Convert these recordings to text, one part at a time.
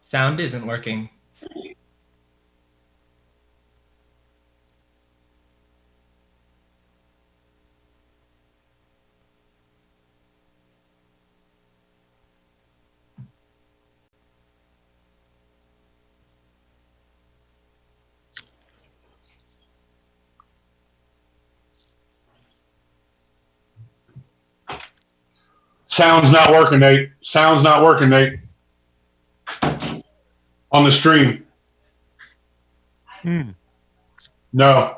Sound isn't working. Sound's not working, Nate. Sound's not working, Nate. On the stream. No.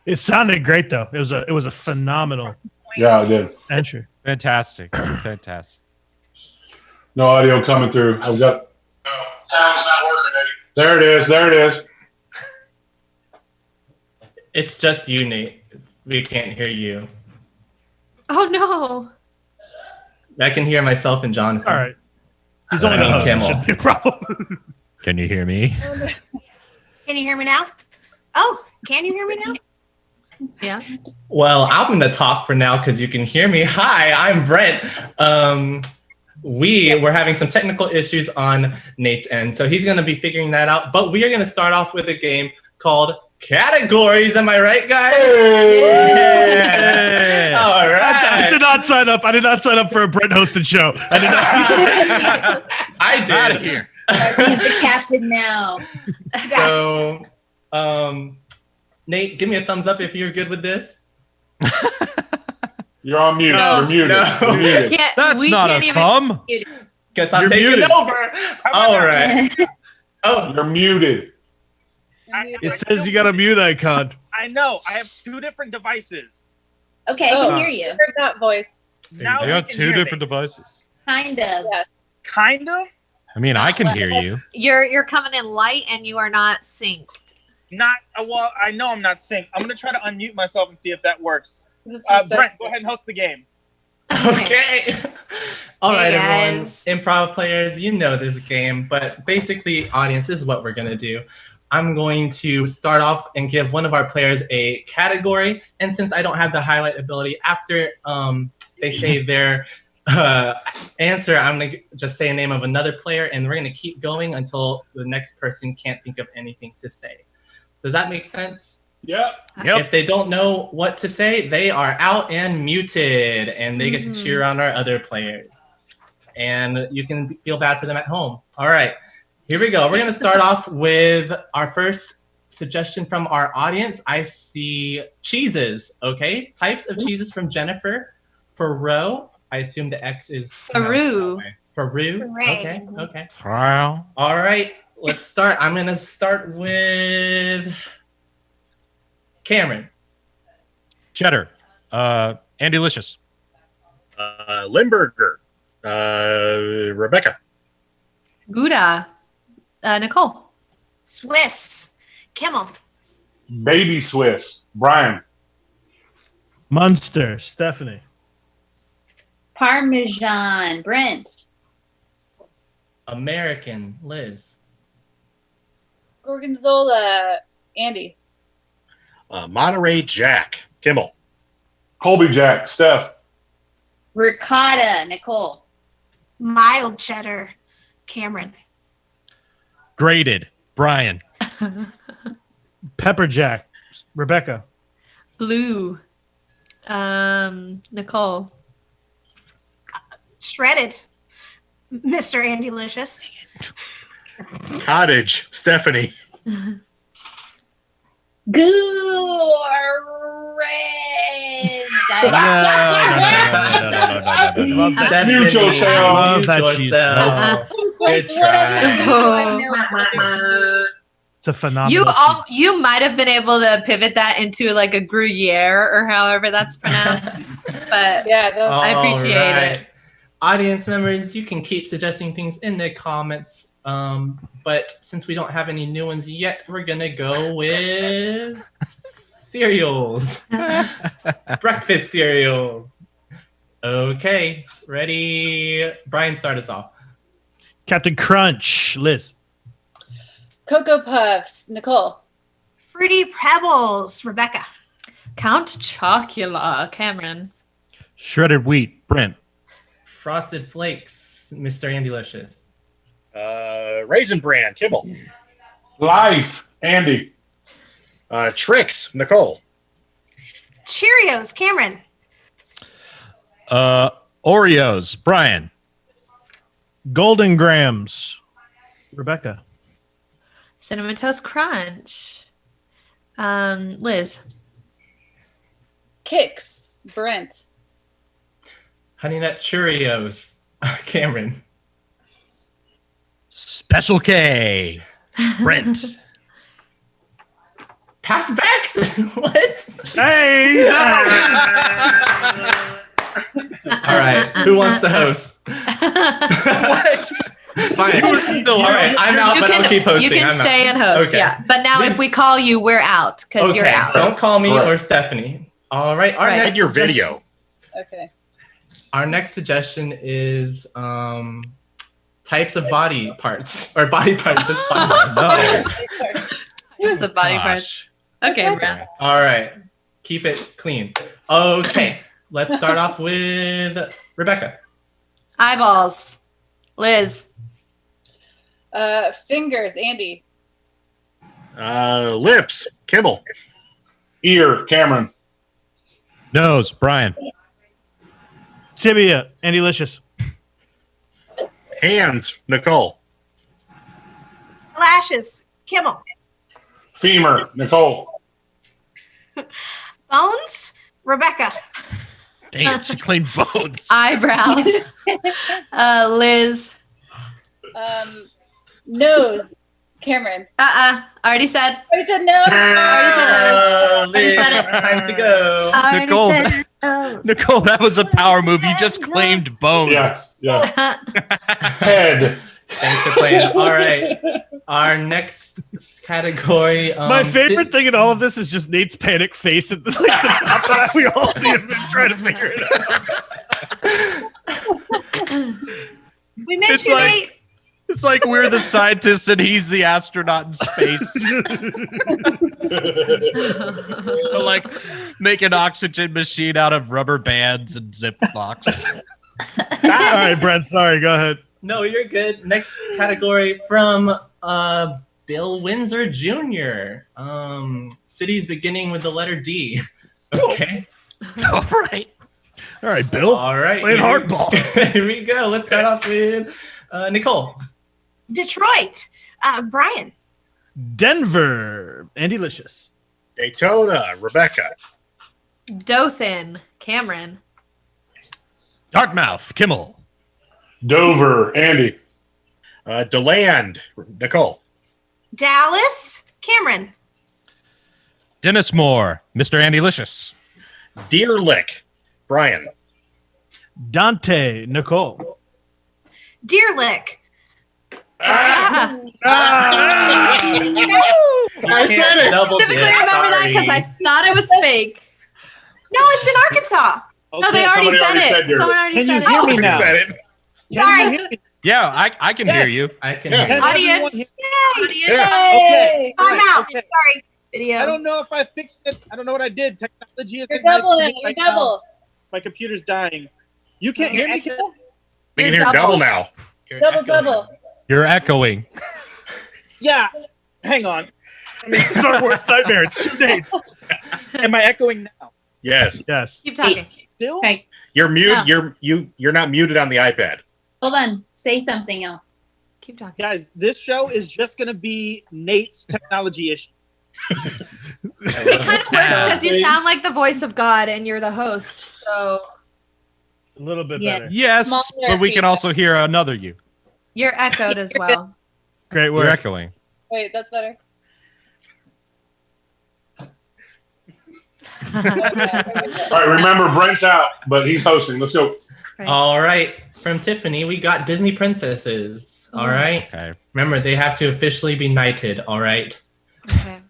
It sounded great though. It was a phenomenal Yeah, it did. entry. Fantastic. Fantastic. No audio coming through. I've got. No. Sound's not working, Nate. There it is. There it is. It's just you, Nate. We can't hear you. Oh no. I can hear myself and Jonathan. All right. He's only I mean, the host. It Kimmel. shouldn't be a problem. Can you hear me? Can you hear me now? Oh, can you hear me now? Yeah. Well, I'm going to talk for now because you can hear me. Hi, I'm Brent. We were having some technical issues on Nate's end, so he's going to be figuring that out. But we are going to start off with a game called Categories. Am I right, guys? Hey! All right. I did not sign up. I did not sign up for a Brent hosted show. I did not. I did. Out of here. He's the captain now. So, Nate, give me a thumbs up if you're good with this. You're on mute. No, You're muted. no. You're muted. That's not a thumb. Guess I'm You're taking muted. over. All right. Oh, You're muted. It says you got a mute icon. I know. I have two different devices. Okay, I can hear you. Heard that voice. Now You you got can two hear me. different devices. Kind of. Yeah. Kind of. I mean, I can hear you. You're coming in light and you are not synced. Not well. I know I'm not synced. I'm gonna try to unmute myself and see if that works. Brent, go ahead and host the game. okay. All Hey, right, everyone. guys. Improv players, you know this game, but basically, audience, this is what we're going to do. I'm going to start off and give one of our players a category. And since I don't have the highlight ability, after they say their answer, I'm going to just say a name of another player, and we're going to keep going until the next person can't think of anything to say. Does that make sense? Yep. If they don't know what to say, they are out and muted, and they get to cheer on our other players. And you can feel bad for them at home. All right, here we go. We're going to start off with our first suggestion from our audience. I see cheeses, okay? Types of cheeses from Jennifer. Faro, I assume the X is... Faru. Faru, Hooray. okay. Wow. All right, let's start. I'm going to start with... Cameron. Cheddar. Andy Licious. Limburger. Rebecca. Gouda. Nicole. Swiss. Kimmel. Baby Swiss. Brian. Munster. Stephanie. Parmesan. Brent. American. Liz. Gorgonzola. Andy. Monterey Jack. Kimmel. Colby Jack. Steph. Ricotta. Nicole. Mild cheddar. Cameron. Graded. Brian. Pepper Jack. Rebecca. Blue. Nicole. Shredded. Mr. Andy Licious. Cottage. Stephanie. Love that Stephanie, Mute yourself. Love that mute cheese. yourself. Good try. It's a phenomenal. You might have been able to pivot that into like a Gruyere or however that's pronounced. But Yeah, I appreciate Alright. it. Audience members, you can keep suggesting things in the comments. But since we don't have any new ones yet, we're gonna go with cereals. Breakfast cereals. Okay, ready? Brian, start us off. Captain Crunch. Liz. Cocoa Puffs. Nicole. Fruity Pebbles. Rebecca. Count Chocula. Cameron. Shredded wheat. Brent. Frosted Flakes, Mr. Andy Licious. Raisin Bran, Kimmel. Life, Andy. Tricks, Nicole. Cheerios, Cameron. Oreos, Brian. Golden Grams, Rebecca. Cinnamon Toast Crunch. Liz. Kicks, Brent. Honey Nut Cheerios, Cameron. Special K, Brent. Pass backs? What? Hey! All right. Who wants to host? What? Fine. All right. I'm out, but I'll keep hosting. You can I'm out. stay and host, Okay. yeah. But now if we call you, we're out because you're out. Don't call me Right. or Stephanie. All right. Our Right. next And your suggestion- video. Okay. Our next suggestion is types of body parts or body parts. Just body parts. No. Here's a body part. Gosh. Okay, Brent. All right. Keep it clean. Okay. Let's start off with Rebecca. Eyeballs. Liz. Fingers, Andy. Lips, Kimmel. Ear, Cameron. Nose, Brian. Tibia, Andy Licious. Hands, Nicole. Lashes, Kimmel. Femur, Nicole. Bones, Rebecca. Dang it, she cleaned bones. Eyebrows. Liz. Nose, Cameron. Already said. I said nose. Already said it. It's time to go. Already Nicole. said it. Nicole, that was a power move. You just claimed bones. Yes, yeah. Head. Thanks for playing. All right. Our next category. My favorite thing in all of this is just Nate's panic face at the top that we all see of him trying to figure it out. We missed It's you, like- Nate. It's like we're the scientists and he's the astronaut in space. But like make an oxygen machine out of rubber bands and Ziplocs. All right, Brent, sorry, go ahead. No, you're good. Next category from Bill Windsor Jr. Cities beginning with the letter D. Okay. All right. All right, Bill. All right. Playing hardball. Here we go. Let's start off with Nicole. Detroit, Brian. Denver, Andy Licious. Daytona, Rebecca. Dothan. Cameron. Dartmouth, Kimmel. Dover, Andy. DeLand, Nicole. Dallas, Cameron. Dennis Moore, Mr. Andy Licious. Deer Lick, Brian. Dante, Nicole. Deer Lick. Ah. I said it. Double Typically dip. remember that because I thought it was fake. No, it's in Arkansas. No, they already somebody said already it. said yours. Someone already Can said you it. hear me I now? said it. Sorry. Yeah, I can hear Yes. you. I can Yeah. hear. Can Audience. everyone hear- Audience. Yeah. Okay. I'm out. Okay. Sorry. Video. I don't know if I fixed it. I don't know what I did. Technology is You're nice double to now. me You're right now. double. My computer's dying. You can't hear me, Kimmel? We can You're hear double double. now. You're Double, echoing. double. You're echoing. Yeah. Hang on. It's our worst nightmare. It's 2 dates. Am I echoing now? Yes. Yes. Keep talking. Still? Okay. You're mute. No. You're not muted on the iPad. Hold on. Say something else. Keep talking. Guys, this show is just going to be Nate's technology issue. It kind of works because you sound like the voice of God and you're the host. So A little bit Yeah. better. Yes, Smaller but we can feedback. also hear another you. you're echoed as well. Great You're work. echoing. Wait, that's better. All right, remember, Brent's out, but he's hosting. Let's go. All right. From Tiffany, we got Disney princesses. All right. Okay. Remember, they have to officially be knighted. All right. Okay.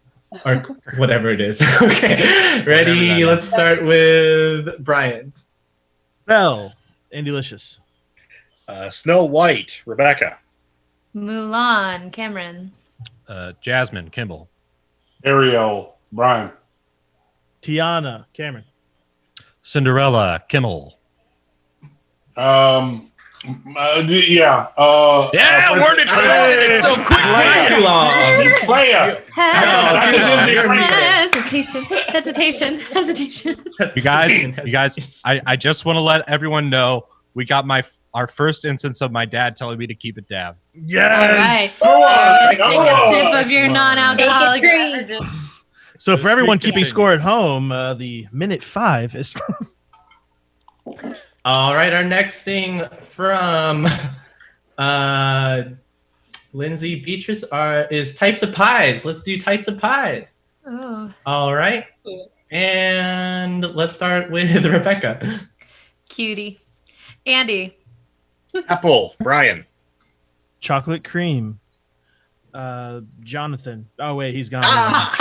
Or whatever it is. Okay. Whatever that Ready? is. Let's start with Brian. Bell, Andy Licious. Snow White, Rebecca. Mulan. Cameron. Jasmine, Kimball. Ariel, Brian. Tiana, Cameron. Cinderella, Kimmel. Yeah. Word accepted. It's so quick. Too long. Leia. Hesitation. You guys, I just want to let everyone know we got our first instance of my dad telling me to keep it down. Yes. All right. Come Take on. a sip of your non-alcoholic Take it beverage. So for everyone streak keeping continues. score at home, the minute 5 is. All right, our next thing from Lindsay Beatrice is types of pies. Let's do types of pies. Oh, All right. And let's start with Rebecca. cutie. Andy. Apple. Brian. Chocolate cream. Jonathan. Oh wait, he's gone. Thank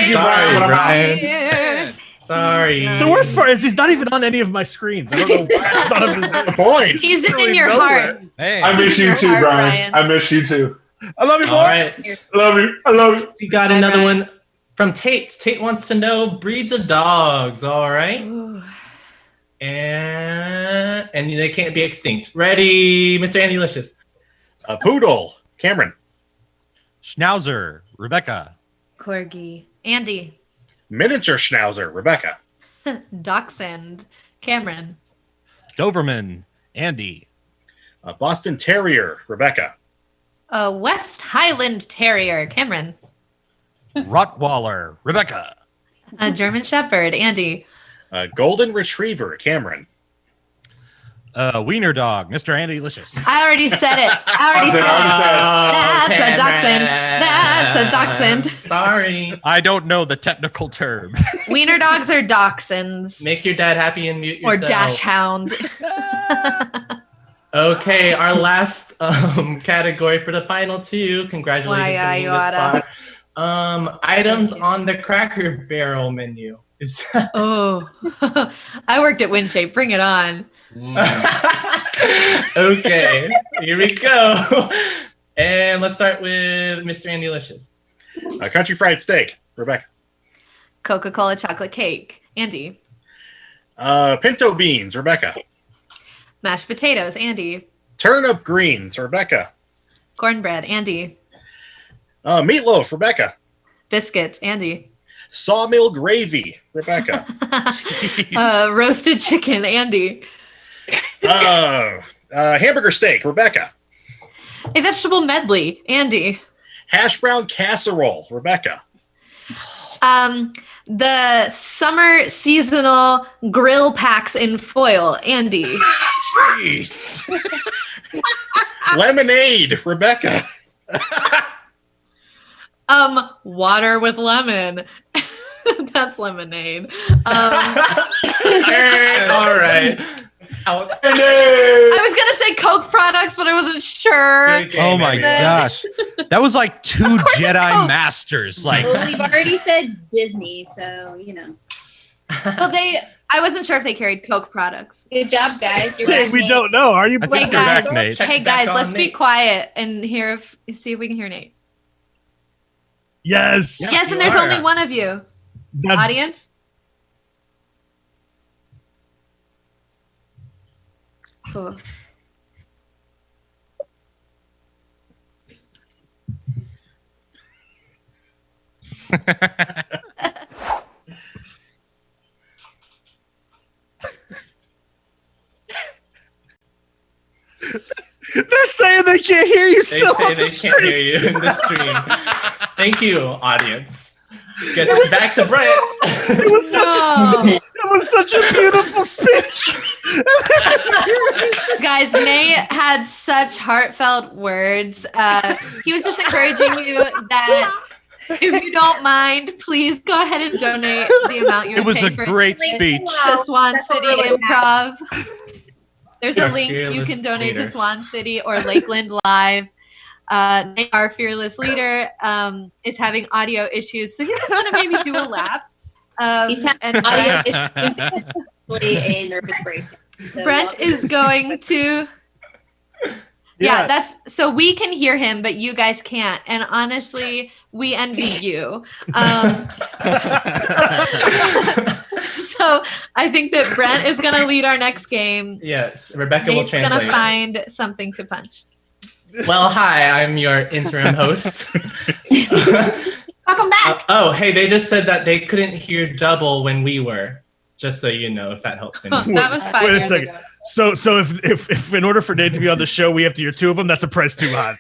you, Sorry, Brian. Brian. Sorry. The worst part is he's not even on any of my screens. I don't know why I thought of his name. The point. He's Really in your nowhere. heart. Hey, I miss you Your too, heart, Brian. Brian. I miss you too. I love you, boy. All right. I love you. I love you. We got Bye, another Brian. one from Tate. Tate wants to know breeds of dogs. All right. Ooh. And they can't be extinct. Ready, Mr. Andy Licious. A poodle. Cameron. Schnauzer. Rebecca. Corgi. Andy. Miniature schnauzer. Rebecca. Dachshund. Cameron. Doberman. Andy. A Boston Terrier. Rebecca. West Highland Terrier. Cameron. Rottweiler. Rebecca. A German Shepherd. Andy. A Golden Retriever. Cameron. Wiener dog. Mr. Andy Licious. I already said it. That's a dachshund. That's a dachshund. Sorry. I don't know the technical term. Wiener dogs are dachshunds. Make your dad happy and mute Or yourself. dash hound. Okay, our last category for the final two. Congratulations Why, for winning this yada. spot. Items on the Cracker Barrel menu. Oh, I worked at WinShape. Bring it on. Okay, here we go. And let's start with Mr. Andy Licious. A country fried steak. Rebecca. Coca-Cola chocolate cake. Andy. Pinto beans. Rebecca. Mashed potatoes. Andy. Turnip greens. Rebecca. Cornbread. Andy. Meatloaf. Rebecca. Biscuits. Andy. Sawmill gravy. Rebecca. Roasted chicken. Andy. Hamburger steak. Rebecca. A vegetable medley. Andy. Hash brown casserole. Rebecca. The summer seasonal grill packs in foil. Andy. Jeez. Lemonade. Rebecca. Water with lemon. That's lemonade. All right. I was gonna say Coke products, but I wasn't sure. Good game, Oh my everyone. gosh. That was like two course it's Jedi Coke. Masters. Like, Well, we've already said Disney, so you know. Well, I wasn't sure if they carried Coke products. Good job, guys. You're Wait, back. we don't know. Are you? I Hey think they're guys, back, Nate. Check hey back guys, on let's be Nate. quiet and see if we can hear Nate. Yes. Yeah, Yes, you and there's are. only one of you. That's- Audience. Cool. They're saying they can't hear you They still say on the they can't stream. hear you in the stream. Thank you, audience. Guess it's back to Brett. It was such a beautiful speech. Guys, Nate had such heartfelt words. He was just encouraging you that if you don't mind, please go ahead and donate the amount you're it was a paying for great Like, speech. wow. to Swan That's City really Improv. There's You're a a link you fearless can donate leader. to Swan City or Lakeland Live. Nate, our fearless leader, is having audio issues, so he's just gonna maybe do a lap. He's having And audio Brent, issues. Probably a nervous breakdown. So Brent is going to. Yeah, that's so we can hear him, but you guys can't. And honestly, we envy you. So So I think that Brent is going to lead our next game. Yes, Rebecca will Nate's going to translate. find something to punch. Well, hi, I'm your interim host. Welcome back. Oh, hey, they just said that they couldn't hear double when we were. Just so you know, if that helps Oh, anyone. that was 5 Wait a years second. ago. So if in order for Nate to be on the show, we have to hear two of them, that's a price too high.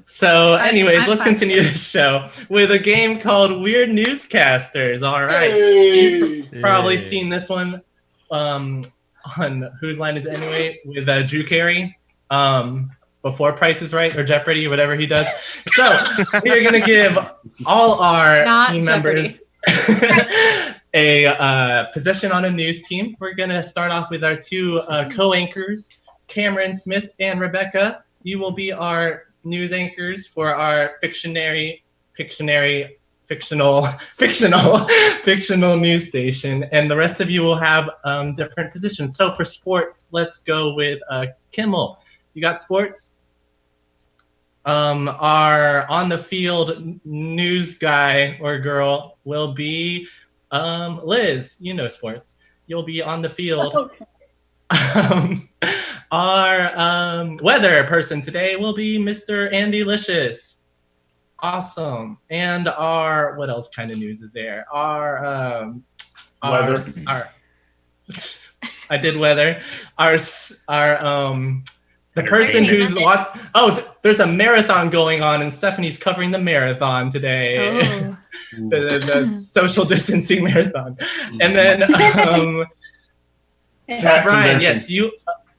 So, anyways, I'm let's fine. continue this show with a game called Weird Newscasters. All right. Hey. You've probably seen this one on Whose Line Is It Anyway with Drew Carey before Price is Right or Jeopardy or whatever he does. So, we're going to give all our Not team Jeopardy. members a position on a news team. We're going to start off with our two co-anchors, Cameron Smith and Rebecca. You will be our news anchors for our fictional news station, and the rest of you will have different positions. So for sports, let's go with Kimmel. You got sports? Our on the field news guy or girl will be Liz. You know sports. You'll be on the field. Our weather person today will be Mr. Andy Licious. Awesome. And our, what else kind of news is there? Our Weather. I did weather. The person who's there's a marathon going on and Stephanie's covering the marathon today. Oh. the social distancing marathon. And then Mr. Brian, yes, you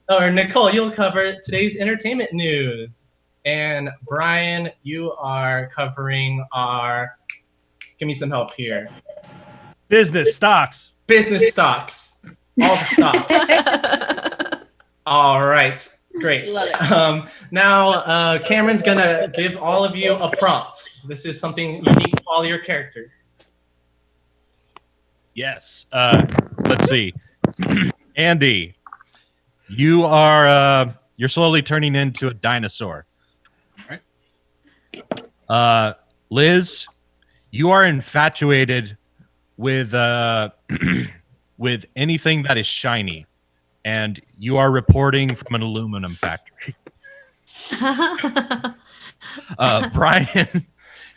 or Nicole, you'll cover today's entertainment news. And Brian, you are covering our, give me some help here. Business stocks. Business stocks. All the stocks. All right. Great. Love it. Now, Cameron's going to give all of you a prompt. This is something unique to all your characters. Yes. Let's see. Andy, you're slowly turning into a dinosaur. Liz, you are infatuated with with anything that is shiny, and you are reporting from an aluminum factory. Brian,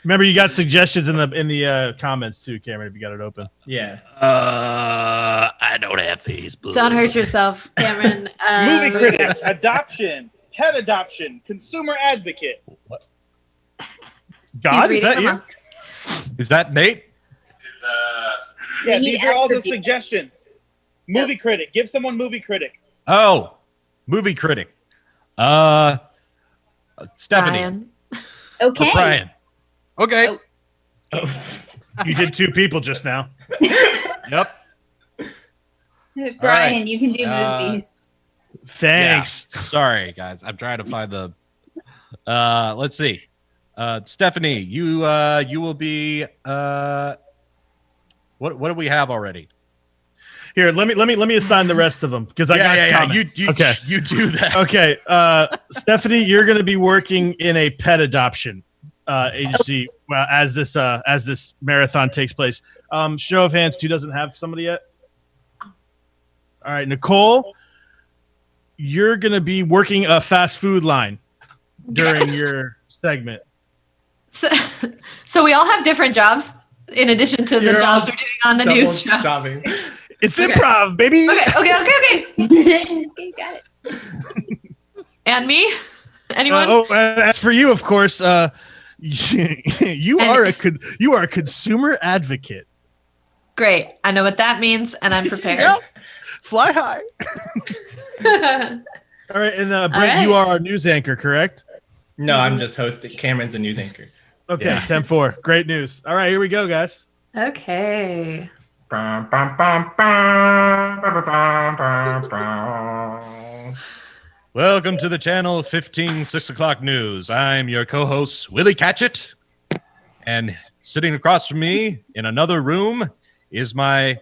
Remember, you got suggestions in the comments too, Cameron. If you got it open. Yeah. I don't have Facebook. Don't hurt yourself, Cameron. Movie critics, adoption, pet adoption, consumer advocate. God, He's is that reading you? them is that Nate? Yeah, We need these are all the attributes. suggestions. Movie critic. Give someone movie critic. Oh, movie critic. Stephanie. Brian. Okay. Brian. Okay. Oh. You did two people just now. Yep. Brian, right. you can do movies. Thanks. Yeah. Sorry, guys. I'm trying to find the. Let's see. Stephanie, you will be. What do we have already? Here, let me assign the rest of them because I got comments. Okay. You do that. Okay, Stephanie, you're going to be working in a pet adoption agency as this marathon takes place. Show of hands, who doesn't have somebody yet? All right, Nicole, you're going to be working a fast food line during your segment. So we all have different jobs in addition to the You're jobs all we're doing on the news show. Jobbing. It's Okay. improv, baby. Okay. Okay, got it. And me? Anyone? And as for you, of course, you are a consumer advocate. Great. I know what that means, and I'm prepared. Yep. Fly high. All right, and Brent, right. you are our news anchor, correct? No, I'm just hosting. Cameron's the news anchor. Okay, Yeah. 10-4. Great news. All right, here we go, guys. Okay. Bum, bum, bum, bum, bum, bum, bum, bum. Welcome to the channel 15 6 o'clock news. I'm your co-host Willie Catchett, and sitting across from me in another room is my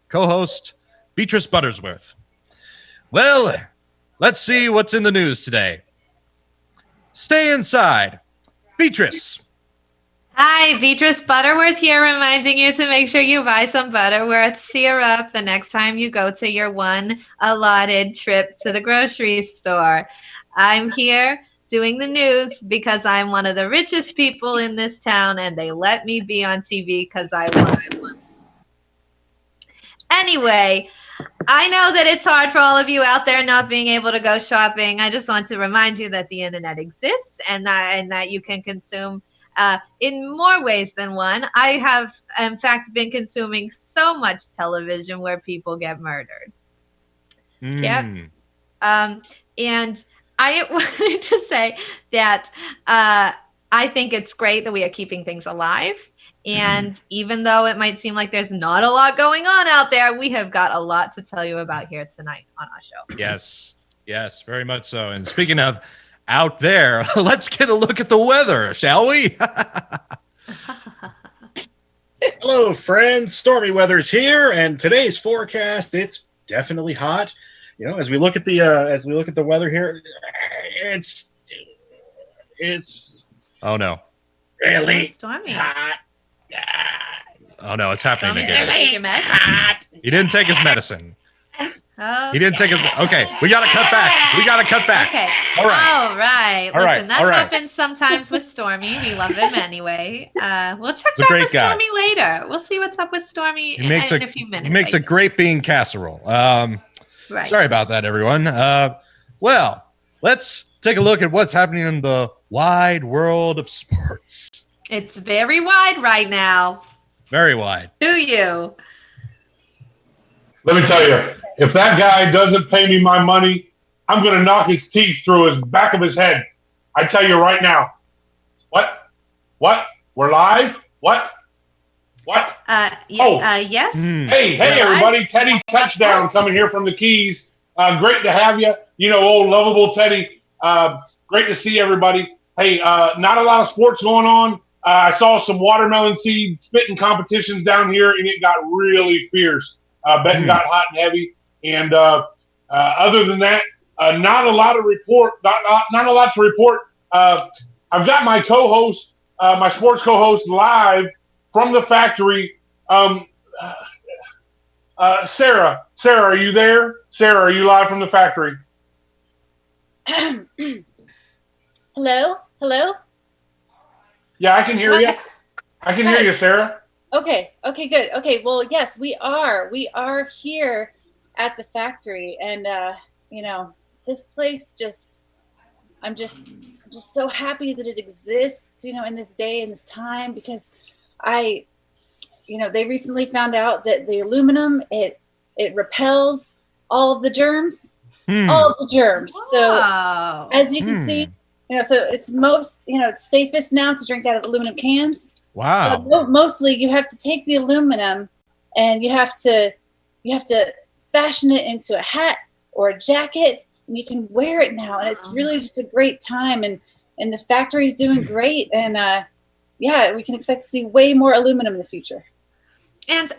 co-host Beatrice Buttersworth. Well, let's see what's in the news today. Stay inside. Beatrice, Hi, Beatrice Butterworth here, reminding you to make sure you buy some Butterworth syrup the next time you go to your one allotted trip to the grocery store. I'm here doing the news because I'm one of the richest people in this town, and they let me be on TV because I won. Anyway, I know that it's hard for all of you out there not being able to go shopping. I just want to remind you that the internet exists and that you can consume in more ways than one. I have, in fact, been consuming so much television where people get murdered. Yep. And I wanted to say that I think it's great that we are keeping things alive. And even though it might seem like there's not a lot going on out there, we have got a lot to tell you about here tonight on our show. Yes, very much so. And speaking of out there, let's get a look at the weather, shall we? Hello, friends. Stormy weather's here, and today's forecast, it's definitely hot. You know, as we look at the weather here, it's oh no, really stormy. Hot. Oh no, it's happening Stormy, again. did you take your meds? He didn't take his medicine. Oh. He didn't take his. Okay, we gotta cut back. Okay. All right. All right. All right. Listen, that All right. happens sometimes with Stormy. We love him anyway. We'll check He's a back great with guy. Stormy later. We'll see what's up with Stormy in a few minutes. He makes a great bean casserole. Right. Sorry about that, everyone. Well, let's take a look at what's happening in the wide world of sports. It's very wide right now. Very wide. Do you? Let me tell you, if that guy doesn't pay me my money, I'm going to knock his teeth through his back of his head. I tell you right now. What? We're live? What? Yes. Hey, everybody. Teddy Touchdown coming here from the Keys. Great to have you. You know, old lovable Teddy. Great to see everybody. Hey, not a lot of sports going on. I saw some watermelon seed spitting competitions down here, and it got really fierce. Betting got hot and heavy. And other than that, not a lot to report. Not a lot to report. I've got my co-host, my sports co-host, live from the factory. Sarah, are you there? Sarah, are you live from the factory? Hello? Yeah, I can hear you. I can hear you, Sarah. Okay, good. Okay, well, yes, we are. We are here at the factory, and you know, this place I'm just so happy that it exists, you know, in this day and this time, because they recently found out that the aluminum it repels all of the germs. So as you can see, you know, so it's it's safest now to drink out of aluminum cans. Wow. But mostly you have to take the aluminum and you have to fashion it into a hat or a jacket, and you can wear it now, and it's really just a great time, and the factory is doing great, and we can expect to see way more aluminum in the future. And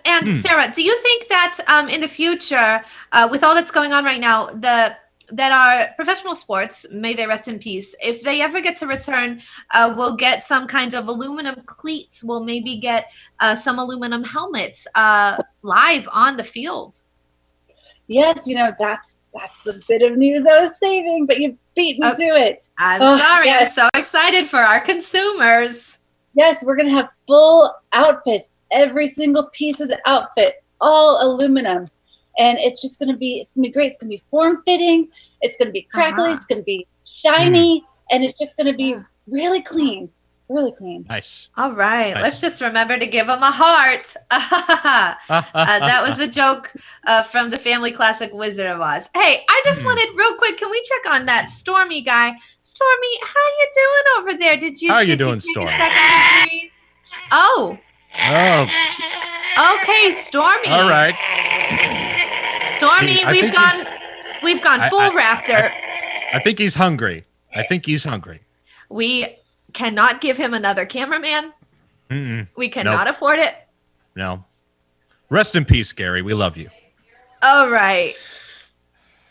Sarah, do you think that in the future, with all that's going on right now, that our professional sports, may they rest in peace, if they ever get to return, we'll get some kinds of aluminum cleats, we'll maybe get some aluminum helmets live on the field? Yes, you know, that's the bit of news I was saving, but you beat me to it. I'm sorry. Yes. I'm so excited for our consumers. Yes, we're going to have full outfits, every single piece of the outfit, all aluminum. And it's going to be great. It's going to be form-fitting. It's going to be crackly. It's going to be shiny. And it's just going to be really clean. Really clean. Nice. All right. Nice. Let's just remember to give them a heart. That was a joke from the family classic Wizard of Oz. Hey, I just wanted real quick. Can we check on that Stormy guy? Stormy, how you doing over there? How you doing, Stormy? Oh. Okay, Stormy. All right. Stormy, we've gone full raptor. I think he's hungry. We cannot give him another cameraman. We cannot afford it. No. Rest in peace, Gary. We love you. All right.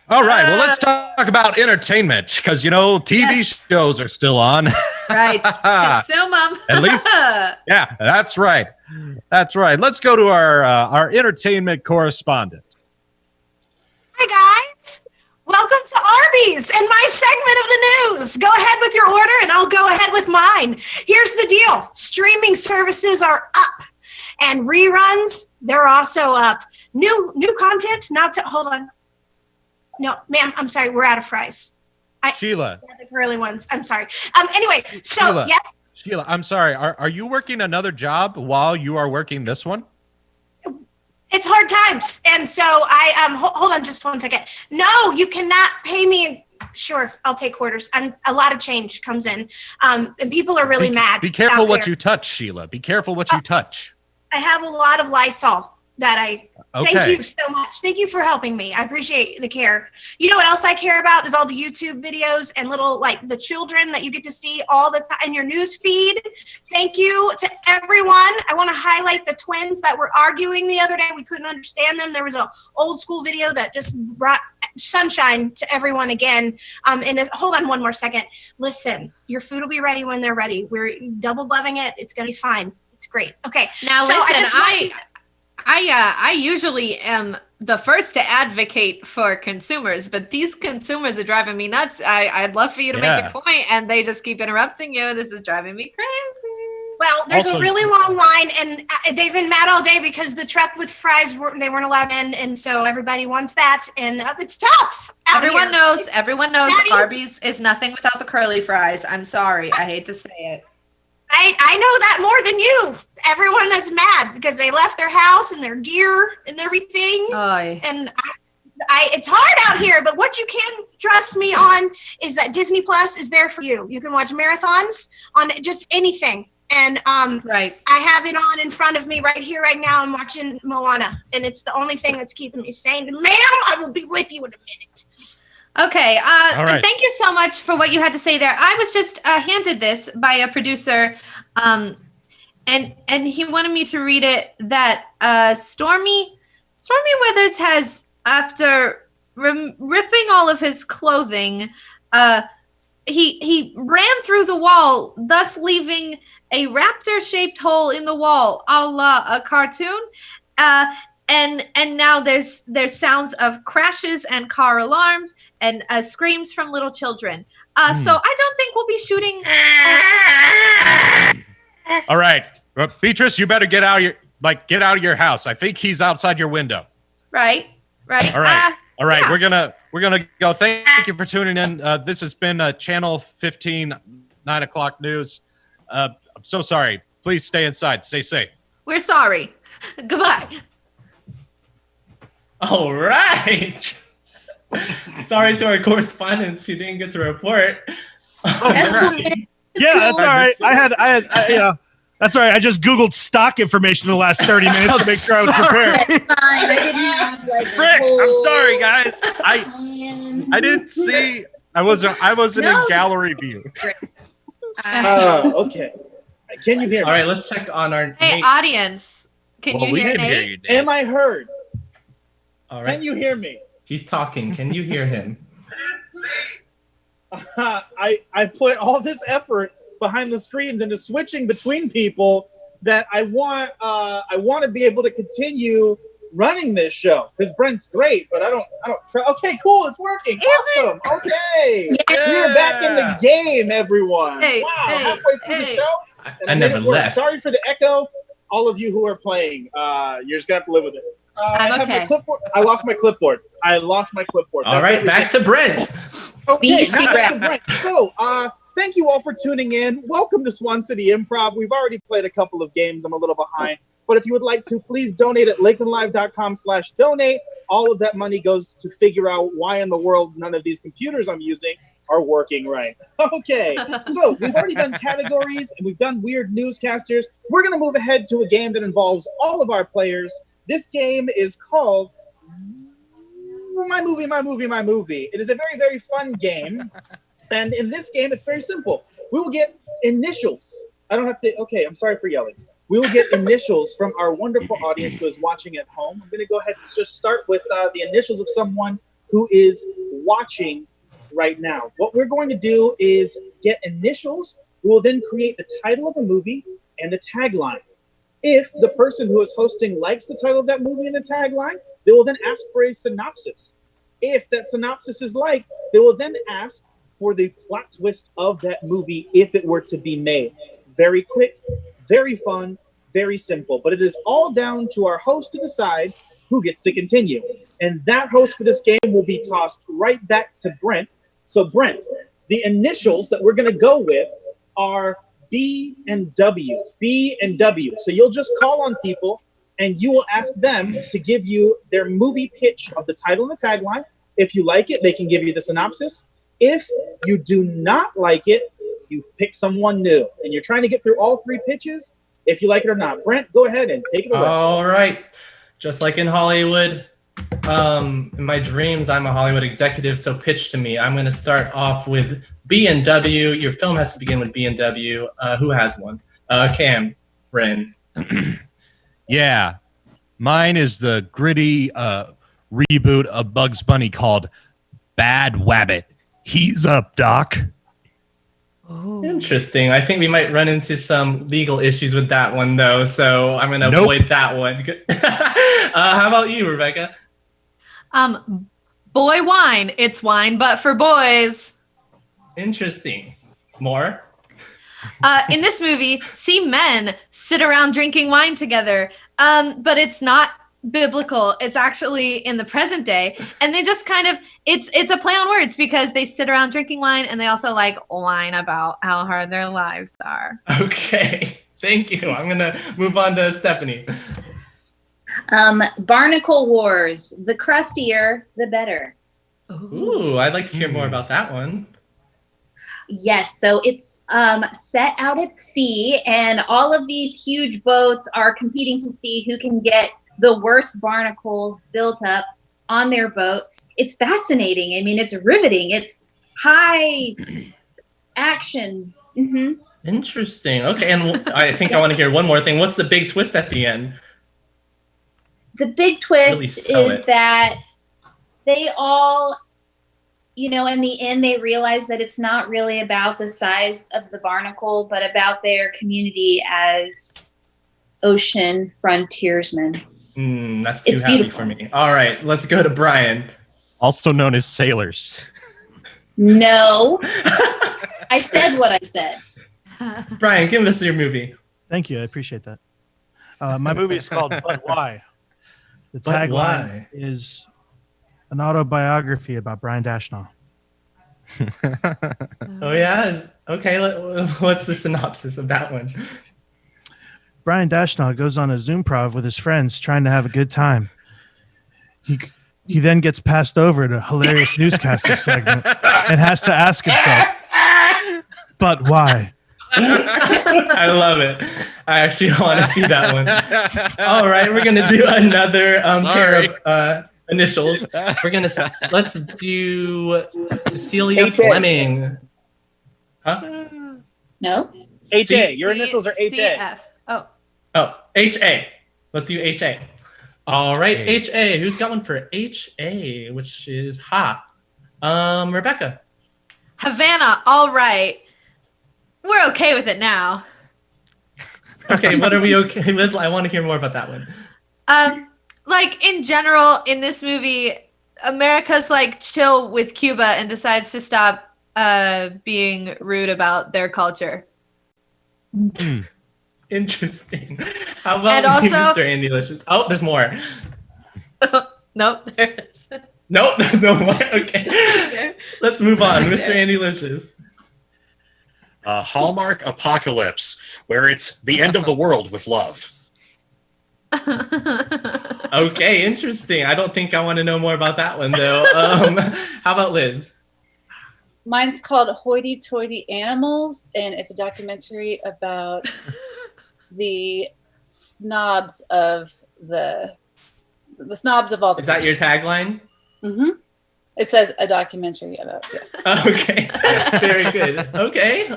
Well, let's talk about entertainment, because, you know, TV shows are still on. Right. Consume them. At least, yeah, that's right. That's right. Let's go to our entertainment correspondent. Hi, guys. Welcome to Arby's and my segment of the news. Go ahead with your order and I'll go ahead with mine. Here's the deal. Streaming services are up and reruns, they're also up. New content, hold on. No, ma'am, I'm sorry. We're out of fries. Sheila. The curly ones. I'm sorry. Anyway, so Sheila, yes. Sheila, I'm sorry. Are you working another job while you are working this one? It's hard times. And so I hold on just one second. No, you cannot pay me. Sure, I'll take quarters. A lot of change comes in. And people are really mad. Be careful what you touch, Sheila. Be careful what you touch. I have a lot of Lysol that Okay. Thank you so much. Thank you for helping me. I appreciate the care. You know what else I care about is all the YouTube videos and little, like, the children that you get to see all the time in your news feed. Thank you to everyone. I want to highlight the twins that were arguing the other day. We couldn't understand them. There was an old school video that just brought sunshine to everyone again. Hold on one more second. Listen, your food will be ready when they're ready. We're double loving it. It's going to be fine. It's great. Okay. Now, so listen, I usually am the first to advocate for consumers, but these consumers are driving me nuts. I'd love for you to make a point, and they just keep interrupting you. This is driving me crazy. Well, there's a really long line, and they've been mad all day because the truck with fries they weren't allowed in, and so everybody wants that, and it's tough. Everyone knows Arby's is nothing without the curly fries. I'm sorry. I hate to say it. I know that more than you. Everyone that's mad because they left their house and their gear and everything. Oy. And it's hard out here, but what you can trust me on is that Disney Plus is there for you. You can watch marathons on just anything. And right. I have it on in front of me right here, right now. I'm watching Moana, and it's the only thing that's keeping me sane. And ma'am, I will be with you in a minute. Okay. All right. Thank you so much for what you had to say there. I was just handed this by a producer, and he wanted me to read it. That Stormy Weathers has, after ripping all of his clothing, he ran through the wall, thus leaving a raptor-shaped hole in the wall, a la a cartoon. And now there's sounds of crashes and car alarms and screams from little children. So I don't think we'll be shooting. All right, Beatrice, you better get out of your house. I think he's outside your window. Right. All right. All right. Yeah. We're gonna go. Thank you for tuning in. This has been Channel 15, 9 o'clock news. I'm so sorry. Please stay inside. Stay safe. We're sorry. Goodbye. All right. Sorry to our correspondents who didn't get to report. Yeah, that's all right. I had that's all right. I just Googled stock information in the last 30 minutes to make sure I was prepared. That's fine. I didn't have like Frick, I'm sorry, guys. I didn't see. I wasn't in gallery view. Okay. Can you hear me? All right, let's check on our. Hey, audience. Can you hear Nate? Am I heard? All right. Can you hear me? He's talking. Can you hear him? I put all this effort behind the screens into switching between people that I want to be able to continue running this show because Brent's great, but I don't. Okay, cool, it's working. Awesome. Okay, we're back in the game, everyone. Wow, halfway through the show. I never left. Sorry for the echo. All of you who are playing, you're just gonna have to live with it. I'm I have okay. my clipboard. I lost my clipboard. All right, back to Brent. Okay, now back to Brent. So, thank you all for tuning in. Welcome to Swan City Improv. We've already played a couple of games. I'm a little behind. But if you would like to, please donate at lakelandlive.com/donate. All of that money goes to figure out why in the world none of these computers I'm using are working right. Okay, so we've already done categories and we've done weird newscasters. We're going to move ahead to a game that involves all of our players. This game is called My Movie, My Movie, My Movie. It is a very, very fun game. And in this game, it's very simple. We will get initials. I don't have to, okay, I'm sorry for yelling. We will get initials from our wonderful audience who is watching at home. I'm going to go ahead and just start with the initials of someone who is watching right now. What we're going to do is get initials We will then create the title of a movie and the tagline. If the person who is hosting likes the title of that movie and the tagline, they will then ask for a synopsis. If that synopsis is liked, they will then ask for the plot twist of that movie if it were to be made. Very quick, very fun, very simple. But it is all down to our host to decide who gets to continue. And that host for this game will be tossed right back to Brent. So Brent, the initials that we're going to go with are B and W. B and W. So you'll just call on people and you will ask them to give you their movie pitch of the title and the tagline. If you like it, they can give you the synopsis. If you do not like it, you've picked someone new and you're trying to get through all three pitches, if you like it or not. Brent, go ahead and take it away. All right. Just like in Hollywood, in my dreams, I'm a Hollywood executive, so pitch to me. I'm going to start off with B and W. Your film has to begin with B and W. Who has one? Cam, Ren. Yeah, mine is the gritty reboot of Bugs Bunny called Bad Wabbit. He's up, Doc. Oh. Interesting. I think we might run into some legal issues with that one, though, so I'm going to avoid that one. How about you, Rebecca? Boy wine. It's wine, but for boys. Interesting. More? In this movie, see men sit around drinking wine together, but it's not biblical. It's actually in the present day, and they just kind of it's a play on words because they sit around drinking wine and they also like whine about how hard their lives are. Okay, thank you. I'm gonna move on to Stephanie. Barnacle Wars. The crustier, the better. Ooh, I'd like to hear more about that one. Yes, so it's set out at sea, and all of these huge boats are competing to see who can get the worst barnacles built up on their boats. It's fascinating. I mean, it's riveting. It's high action. Mm-hmm. Interesting. Okay, and I think I want to hear one more thing. What's the big twist at the end? The big twist is that they all, you know, in the end, they realize that it's not really about the size of the barnacle, but about their community as ocean frontiersmen. That's too happy for me. All right, let's go to Brian. Also known as sailors. No. I said what I said. Brian, give us your movie. Thank you. I appreciate that. My movie is called But Why? The But tagline Why? is an autobiography about Brian Dashnell. Oh, yeah? Okay, what's the synopsis of that one? Brian Dashnell goes on a ZOOMprov with his friends trying to have a good time. He then gets passed over to a hilarious newscaster segment and has to ask himself, but why? I love it. I actually want to see that one. All right, we're going to do another pair of initials. Let's do Cecilia H.A. Fleming. Huh? No. H.A. Your initials are H.A. CF. Oh, H.A. Let's do H.A. All right, H.A. Who's got one for H.A., which is ha? Rebecca. Havana. All right. We're okay with it now. Okay, what are we okay with? I want to hear more about that one. Like in general, in this movie, America's like chill with Cuba and decides to stop being rude about their culture. Interesting. How about And also- Mr. Andy Licious? Oh, there's more. Nope, there is. Nope, there's no more. Okay. Let's move on. Mr. Andy Licious. Hallmark Apocalypse, where it's the end of the world with love. Okay, interesting. I don't think I want to know more about that one, though. How about Liz? Mine's called Hoity Toity Animals, and it's a documentary about the snobs of the snobs of all the Is that your tagline? Mm-hmm. It says a documentary about Okay, very good. Okay,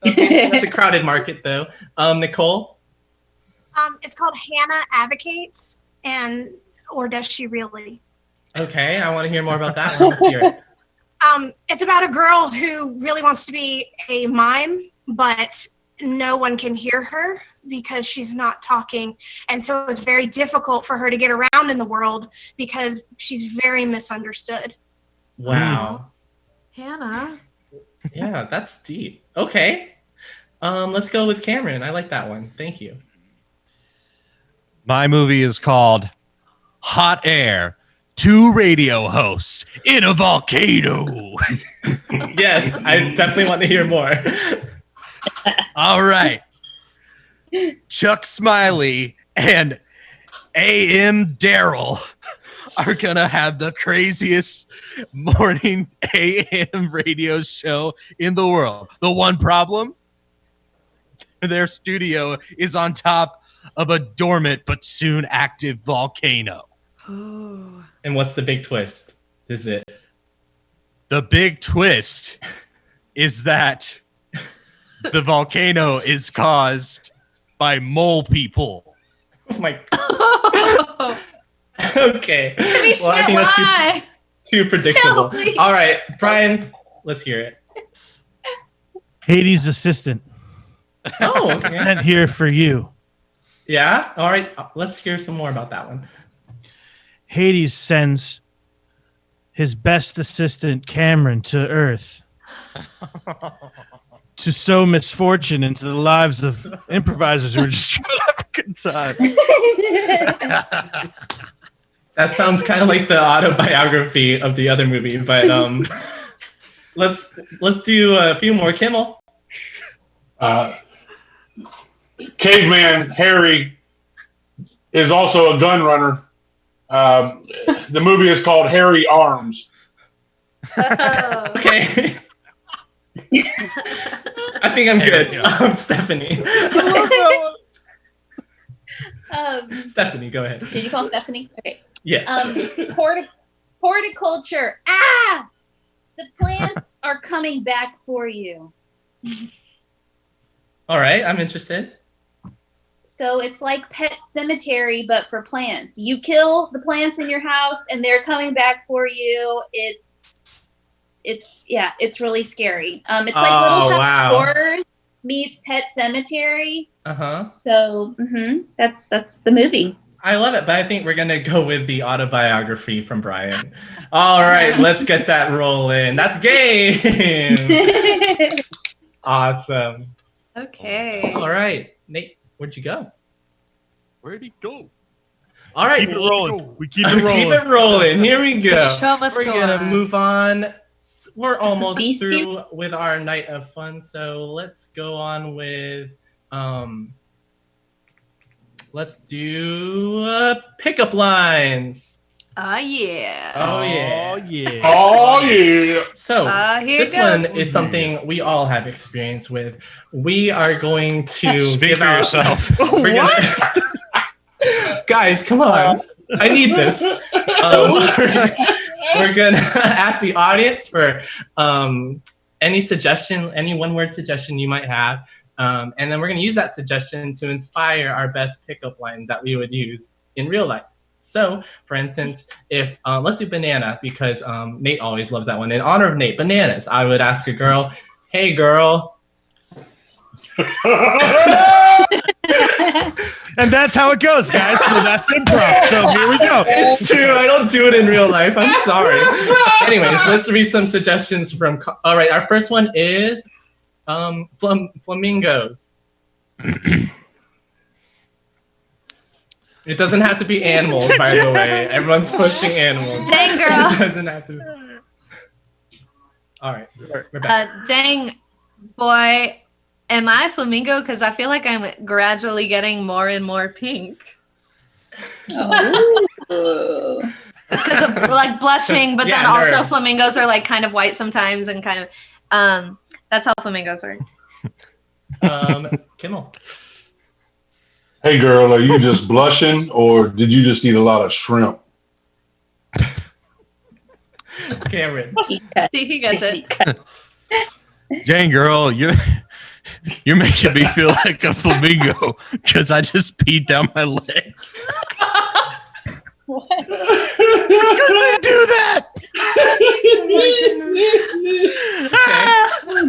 that's a crowded market, though. Nicole? It's called Hannah Advocates, or does she really? Okay, I want to hear more about that one. Let's hear it. It's about a girl who really wants to be a mime, but no one can hear her because she's not talking. And so it's very difficult for her to get around in the world because she's very misunderstood. Wow. Hannah. Yeah, that's deep. Okay. Let's go with Cameron. I like that one. Thank you. My movie is called Hot Air. 2 radio hosts in a volcano. Yes, I definitely want to hear more. All right. Chuck Smiley and AM Daryl are going to have the craziest morning AM radio show in the world. The one problem, their studio is on top of a dormant but soon active volcano. Oh. And what's the big twist? Is it? The big twist is that the volcano is caused by mole people. Oh my God. Okay. Well, I think that's too predictable. All right, Brian, let's hear it. Hades' assistant. Oh, okay. Sent here for you. Yeah? All right, let's hear some more about that one. Hades sends his best assistant, Cameron, to Earth to sow misfortune into the lives of improvisers who are just trying to have a good time. That sounds kind of like the autobiography of the other movie, but let's do a few more. Kimmel. Caveman Harry is also a gun runner. The movie is called Hairy Arms. Okay. I think I'm good. Stephanie. Stephanie, go ahead. Did you call Stephanie? Okay. Yes. Horticulture. Ah! The plants are coming back for you. All right, I'm interested. So it's like Pet Cemetery, but for plants. You kill the plants in your house, and they're coming back for you. It's really scary. It's like Little Shop of Horrors meets Pet Cemetery. So that's the movie. I love it, but I think we're gonna go with the autobiography from Brian. All right, let's get that rolling. That's game. Awesome. Okay. All right, Nate, where'd you go? Where'd he go? All right, Keep it rolling. We keep it rolling. Keep it rolling. Here we go. The show must We're go gonna on. move on. We're almost Beast through with our night of fun, so let's go on with let's do pickup lines. Oh yeah. Oh yeah. Oh yeah. Oh yeah. So Here this you go. one is something we all have experience with. We are going to Speak give for out, yourself. We're gonna, guys, come on. I need this. We're gonna ask the audience for any suggestion, any one-word suggestion you might have, and then we're gonna use that suggestion to inspire our best pickup lines that we would use in real life. So, for instance, if let's do banana because Nate always loves that one. In honor of Nate, bananas. I would ask a girl, "Hey, girl." And that's how it goes, guys. So that's improv. So here we go. It's true. I don't do it in real life. I'm sorry. Anyways, let's read some suggestions from. All right, our first one is flamingos. It doesn't have to be animals, by the way. Everyone's posting animals. Dang, girl. It doesn't have to. All right, we're back. Dang, boy, am I flamingo? Because I feel like I'm gradually getting more and more pink. Oh. Because of like blushing, but Yeah, then also nerves. flamingos are like kind of white sometimes and kind of that's how flamingos work. Kimmel. Hey girl, are you just blushing or did you just eat a lot of shrimp? Cameron. See, he gets it. Dang, girl, you're making me feel like a flamingo because I just peed down my leg. What? Because I do that.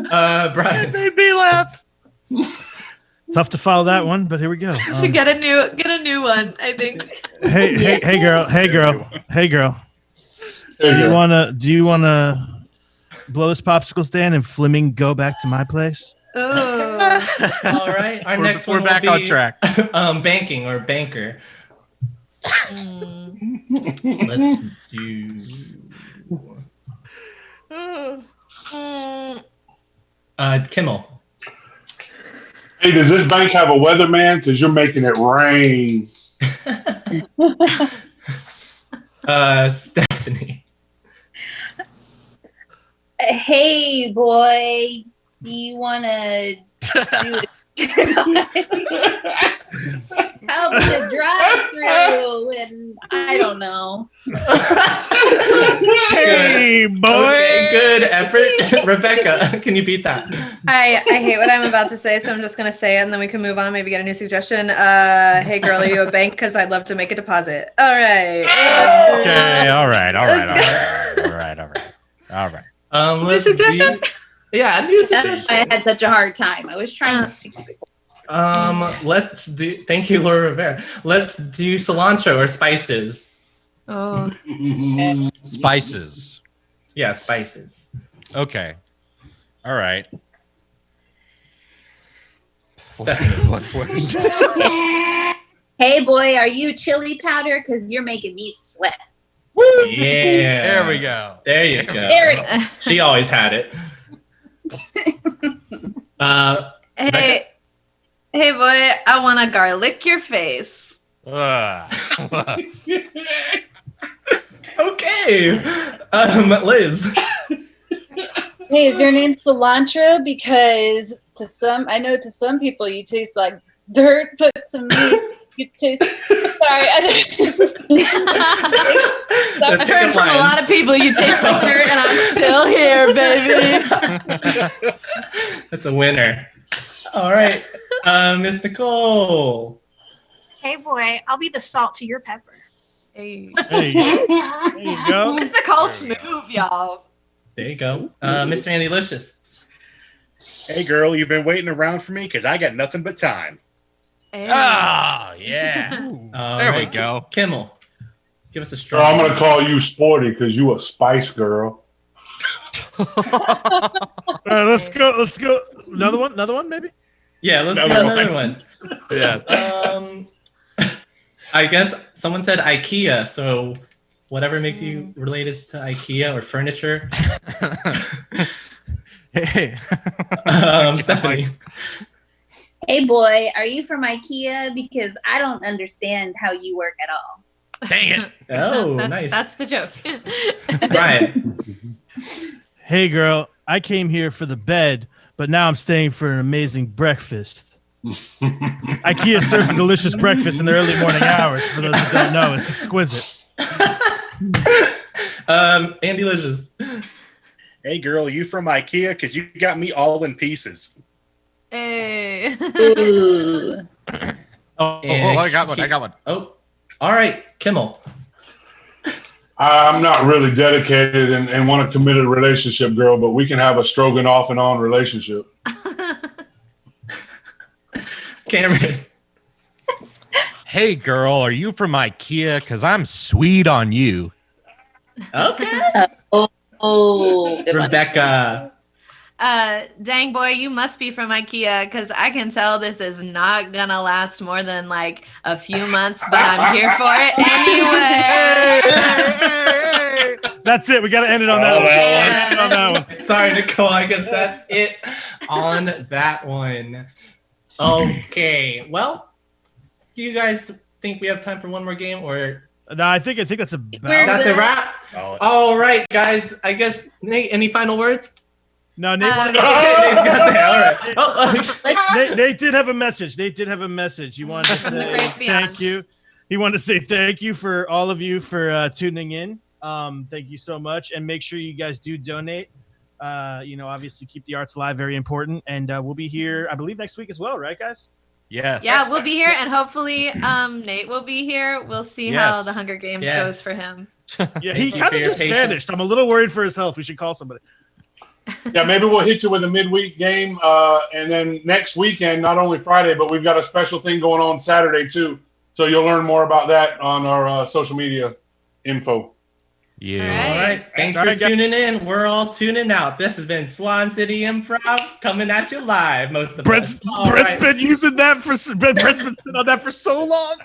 Okay. Brian. It made me laugh. Tough to follow that one, but here we go. Should get a new one, I think. Hey, girl. Do you wanna blow this popsicle stand and Fleming go back to my place? Oh. All right. Our next one we're back will on be, track. Banking or banker. Let's do. Kimmel. Hey, does this bank have a weatherman? Because you're making it rain. Stephanie. Hey, boy, do you want to help with a drive-through? And I don't know. Hey, boy. Okay, good effort. Rebecca, can you beat that? I hate what I'm about to say, so I'm just gonna say it, and then we can move on. Maybe get a new suggestion. Hey, girl, are you a bank? Because I'd love to make a deposit. All right. Okay. All right. New suggestion? Yeah, new That's why suggestion. I had such a hard time. I was trying to keep it. Let's do. Thank you, Laura Rivera. Let's do cilantro or spices. Oh. Spices. Yeah, spices. Okay. All right. Stephanie. What is this? Hey, boy, are you chili powder? Because you're making me sweat. Yeah. There we go. There you go. There it is. She always had it. Hey, boy, I want to garlic your face. Okay. Liz. Hey, is your name cilantro? Because I know to some people you taste like dirt, but to me you taste. Sorry, I've heard from a lot of people you taste like dirt, and I'm still here, baby. That's a winner. All right, Miss Nicole. Hey, boy, I'll be the salt to your pepper. Hey. There you go. Miss Nicole Smooth, y'all. There you go. Miss Randy Licious. Hey, girl, you've been waiting around for me because I got nothing but time. Hey. Oh, yeah. There we go. Kimmel. Give us a So strong. I'm going to call you Sporty because you a Spice Girl. All right, let's go. Another one, maybe. Yeah, let's do another one. Yeah. I guess someone said IKEA, so whatever makes you related to IKEA or furniture. Hey. Stephanie. Hey, boy, are you from IKEA? Because I don't understand how you work at all. Dang it. Oh, nice. That's the joke. Brian. Hey, girl, I came here for the bed, but now I'm staying for an amazing breakfast. IKEA serves a delicious breakfast in the early morning hours. For those who don't know, it's exquisite. Andy Licious. Hey, girl, you from IKEA? Because you got me all in pieces. Hey. Ooh. I got one. Oh, all right, Kimmel. I'm not really dedicated and want a committed relationship, girl, but we can have a stroking off and on relationship. Cameron. Hey, girl, are you from IKEA? Because I'm sweet on you. Okay. Oh, good one. Rebecca. Dang, boy, you must be from IKEA, because I can tell this is not gonna last more than like a few months, but I'm here for it anyway. That's it. We got to end it on that one. Sorry, Nicole. I guess that's it on that one. Okay. Well, do you guys think we have time for one more game, or? No, I think that's a That's a wrap. All right, guys. I guess Nate. Any final words? No, Nate. Okay, Nate's got that. All right. Nate did have a message. He wanted to say thank you. He wanted to say thank you for all of you for tuning in. Thank you so much, and make sure you guys do donate. Obviously keep the arts alive, very important. And we'll be here, I believe, next week as well, right, guys? Yes. Yeah, we'll be here, and hopefully Nate will be here. We'll see how the Hunger Games goes for him. Yeah, he kind of just vanished. I'm a little worried for his health. We should call somebody. Yeah, maybe we'll hit you with a midweek game, and then next weekend, not only Friday, but we've got a special thing going on Saturday too. So you'll learn more about that on our social media info. Yeah. All right. Thanks for tuning in. We're all tuning out. This has been Swan City Improv coming at you live. Most of Brett's us. All been right. using that for. Brett's been sitting on that for so long.